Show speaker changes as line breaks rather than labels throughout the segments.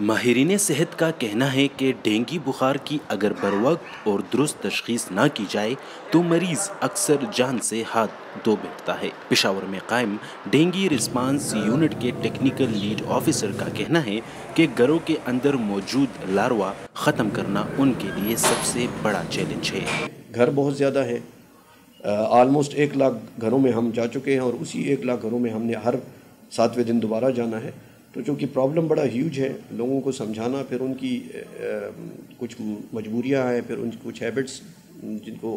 ماہرین صحت کا کہنا ہے کہ ڈینگی بخار کی اگر بروقت اور درست تشخیص نہ کی جائے تو مریض اکثر جان سے ہاتھ دھو بیٹھتا ہے۔ پشاور میں قائم ڈینگی رسپانس یونٹ کے ٹیکنیکل لیڈ آفیسر کا کہنا ہے کہ گھروں کے اندر موجود لاروا ختم کرنا ان کے لیے سب سے بڑا چیلنج ہے۔
گھر بہت زیادہ ہے، آلموسٹ 1 لاکھ گھروں میں ہم جا چکے ہیں اور اسی 1 لاکھ گھروں میں ہم نے ہر 7ویں دن دوبارہ جانا ہے۔ تو چونکہ پرابلم بڑا ہیوج ہے، لوگوں کو سمجھانا، پھر ان کی کچھ مجبوریاں ہیں، پھر ان کی کچھ ہیبٹس جن کو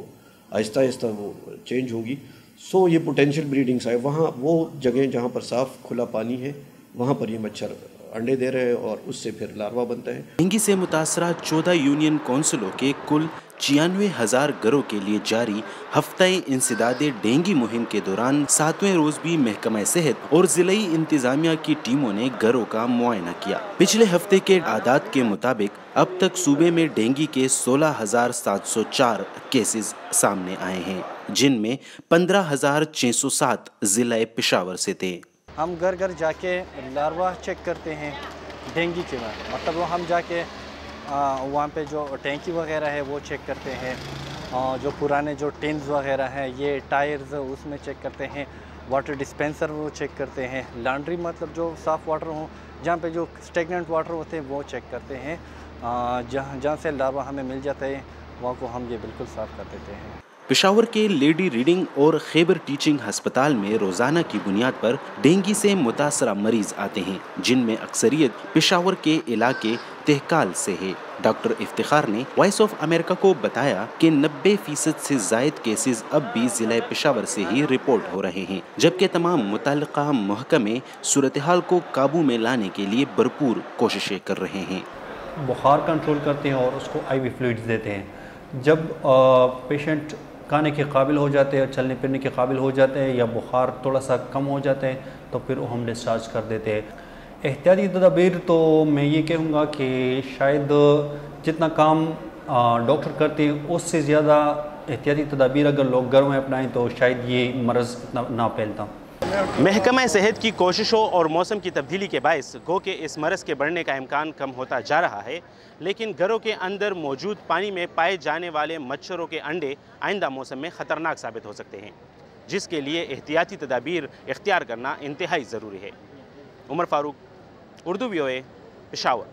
آہستہ آہستہ وہ چینج ہوں گی۔ سو یہ پوٹینشیل بریڈنگ سائٹ، وہاں وہ جگہیں جہاں پر صاف کھلا پانی ہے وہاں پر یہ مچھر انڈے دے رہے ہیں اور اس سے پھر لاروا بنتا ہے۔
ڈینگی سے متاثرہ 14 یونین کونسلوں کے کل 96,000 گھروں کے لیے جاری ہفتہ انسداد ڈینگی مہم کے دوران 7ویں روز بھی محکمہ صحت اور ضلعی انتظامیہ کی ٹیموں نے گھروں کا معائنہ کیا۔ پچھلے ہفتے کے اعداد کے مطابق اب تک صوبے میں ڈینگی کے 16,704 کیسز سامنے آئے ہیں، جن میں 15,607 ضلع پشاور سے تھے۔
ہم گھر گھر جا کے لاروا چیک کرتے ہیں ڈینگی کے بعد، مطلب وہ ہم جا کے وہاں پہ جو ٹینکی وغیرہ ہے وہ چیک کرتے ہیں، جو پرانے جو ٹینز وغیرہ ہیں یہ ٹائرز اس میں چیک کرتے ہیں، واٹر ڈسپینسر وہ چیک کرتے ہیں، لانڈری مطلب جو صاف واٹر ہوں، جہاں پہ جو اسٹیگننٹ واٹر ہوتے ہیں وہ چیک کرتے ہیں، جہاں سے لاروا ہمیں مل جاتا ہے وہاں کو ہم یہ بالکل صاف کر دیتے ہیں۔
پشاور کے لیڈی ریڈنگ اور خیبر ٹیچنگ ہسپتال میں روزانہ کی بنیاد پر ڈینگی سے متاثرہ مریض آتے ہیں، جن میں اکثریت پشاور کے علاقے تہکال سے ہے۔ ڈاکٹر افتخار نے وائس آف امریکہ کو بتایا کہ 90% سے زائد کیسز اب بھی ضلع پشاور سے ہی رپورٹ ہو رہے ہیں، جبکہ تمام متعلقہ محکمے صورتحال کو قابو میں لانے کے لیے بھرپور کوششیں کر رہے ہیں۔
بخار کنٹرول کرتے ہیں اور اس کو آئی وی فلوئڈز دیتے ہیں۔ جب پیشنٹ کھانے کے قابل ہو جاتے ہیں، چلنے پھرنے کے قابل ہو جاتے ہیں یا بخار تھوڑا سا کم ہو جاتے ہیں تو پھر ہم ڈسچارج کر دیتے ہیں۔ احتیاطی تدابیر تو میں یہ کہوں گا کہ شاید جتنا کام ڈاکٹر کرتے ہیں اس سے زیادہ احتیاطی تدابیر اگر لوگ گھروں میں اپنائیں تو شاید یہ مرض اتنا نہ پھیلتا۔
محکمہ صحت کی کوششوں اور موسم کی تبدیلی کے باعث گو کہ اس مرض کے بڑھنے کا امکان کم ہوتا جا رہا ہے، لیکن گھروں کے اندر موجود پانی میں پائے جانے والے مچھروں کے انڈے آئندہ موسم میں خطرناک ثابت ہو سکتے ہیں، جس کے لیے احتیاطی تدابیر اختیار کرنا انتہائی ضروری ہے۔ عمر فاروق، اردو VOA، پشاور۔